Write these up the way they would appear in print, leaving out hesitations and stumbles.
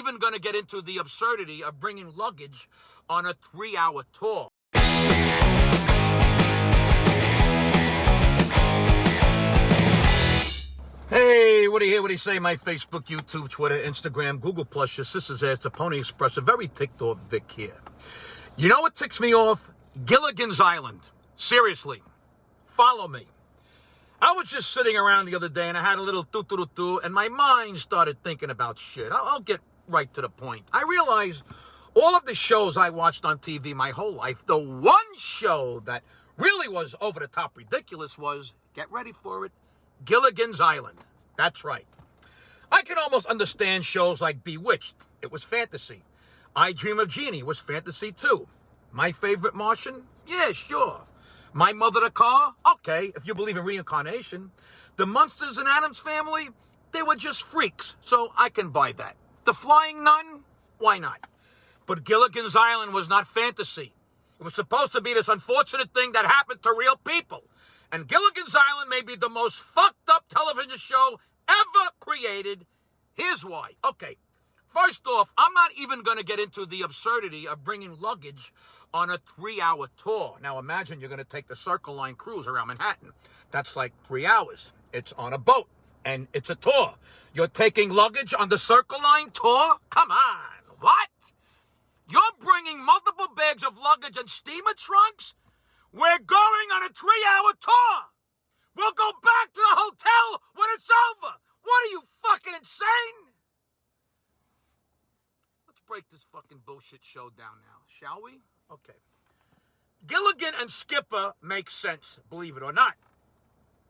even going to get into the absurdity of bringing luggage on a 3-hour tour. Hey, what do you hear? What do you say? My Facebook, YouTube, Twitter, Instagram, Google+, your sister's ass, the Pony Express, a very ticked off Vic here. You know what ticks me off? Gilligan's Island. Seriously. Follow me. I was just sitting around the other day and I had a little do and my mind started thinking about shit. I'll get right to the point. I realized all of the shows I watched on TV my whole life, the one show that really was over the top ridiculous was, get ready for it, Gilligan's Island. That's right. I can almost understand shows like Bewitched. It was fantasy. I Dream of Jeannie was fantasy too. My Favorite Martian? Yeah, sure. My Mother the Car? Okay, if you believe in reincarnation. The Munsters and Addams Family? They were just freaks, so I can buy that. The Flying Nun? Why not? But Gilligan's Island was not fantasy. It was supposed to be this unfortunate thing that happened to real people. And Gilligan's Island may be the most fucked up television show ever created. Here's why. Okay, first off, I'm not even going to get into the absurdity of bringing luggage on a 3-hour tour. Now imagine you're going to take the Circle Line cruise around Manhattan. That's like 3 hours. It's on a boat, and it's a tour. You're taking luggage on the Circle Line tour? Come on, what? You're bringing multiple bags of luggage and steamer trunks? We're going on a 3-hour tour. We'll go back to the hotel when it's over. What are you, fucking insane? Let's break this fucking bullshit show down now, shall we? Okay. Gilligan and Skipper make sense, believe it or not.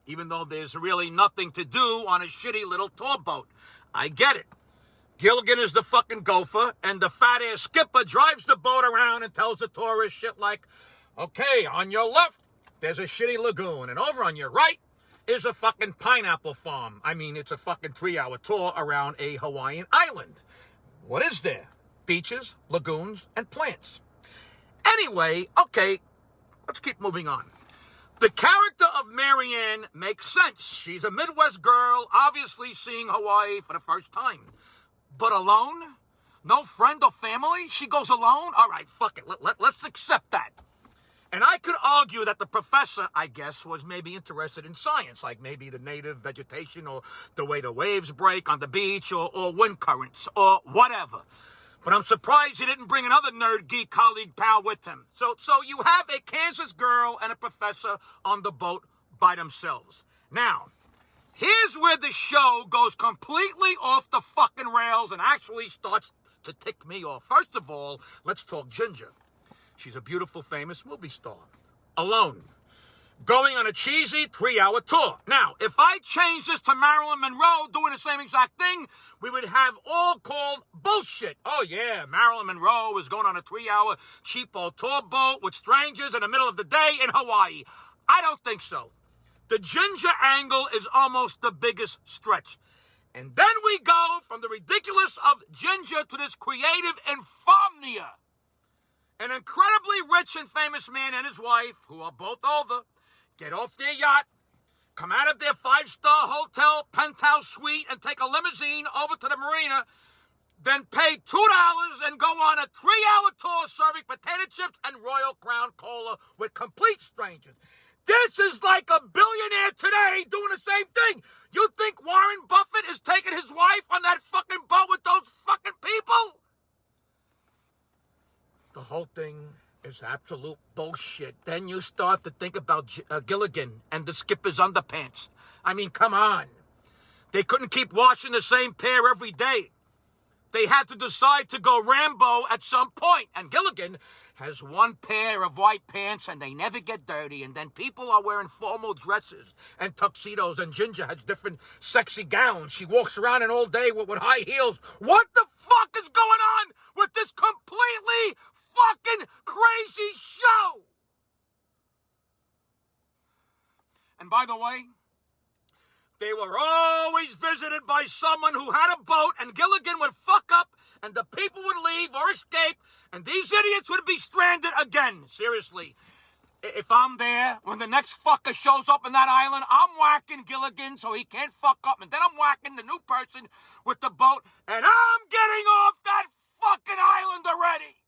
Even though there's really nothing to do on a shitty little tour boat. I get it. Gilligan is the fucking gopher, and the fat-ass Skipper drives the boat around and tells the tourists shit like, okay, on your left, there's a shitty lagoon, and over on your right is a fucking pineapple farm. I mean, it's a fucking 3-hour tour around a Hawaiian island. What is there? Beaches, lagoons, and plants. Anyway, okay, let's keep moving on. The character of Marianne makes sense. She's a Midwest girl, obviously seeing Hawaii for the first time. But alone? No friend or family? She goes alone? All right, fuck it. Let's accept that. And I could argue that the professor, I guess, was maybe interested in science, like maybe the native vegetation or the way the waves break on the beach or wind currents or whatever. But I'm surprised he didn't bring another nerd geek colleague pal with him. So you have a Kansas girl and a professor on the boat by themselves. Now, here's where the show goes completely off the fucking rails and actually starts to tick me off. First of all, let's talk Ginger. She's a beautiful, famous movie star. Alone. Going on a cheesy 3-hour tour. Now, if I change this to Marilyn Monroe doing the same exact thing, we would have all called bullshit. Oh yeah, Marilyn Monroe is going on a 3-hour cheapo tour boat with strangers in the middle of the day in Hawaii. I don't think so. The Ginger angle is almost the biggest stretch. And then we go from the ridiculous of Ginger to this creative insomnia. An incredibly rich and famous man and his wife, who are both older, get off their yacht, come out of their 5-star hotel penthouse suite and take a limousine over to the marina, then pay $2 and go on a 3-hour tour serving potato chips and Royal Crown Cola with complete strangers. This is like a billionaire today doing the same thing. You think Warren Buffett is taking his wife on that fucking boat with those fucking people? The whole thing is absolute bullshit. Then you start to think about Gilligan and the Skipper's underpants. I mean, come on. They couldn't keep washing the same pair every day. They had to decide to go Rambo at some point. And Gilligan has one pair of white pants and they never get dirty. And then people are wearing formal dresses and tuxedos, and Ginger has different sexy gowns. She walks around in all day with high heels. What the fuck is going on with this completely fucking crazy show? And by the way, they were always visited by someone who had a boat, and Gilligan would fuck up and the people would leave or escape and these idiots would be stranded again. Seriously, If I'm there, when the next fucker shows up in that island, I'm whacking Gilligan so he can't fuck up, and then I'm whacking the new person with the boat, and I'm getting off that fucking island already.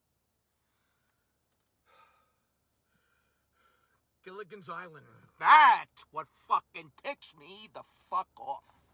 Gilligan's Island. That's what fucking ticks me the fuck off.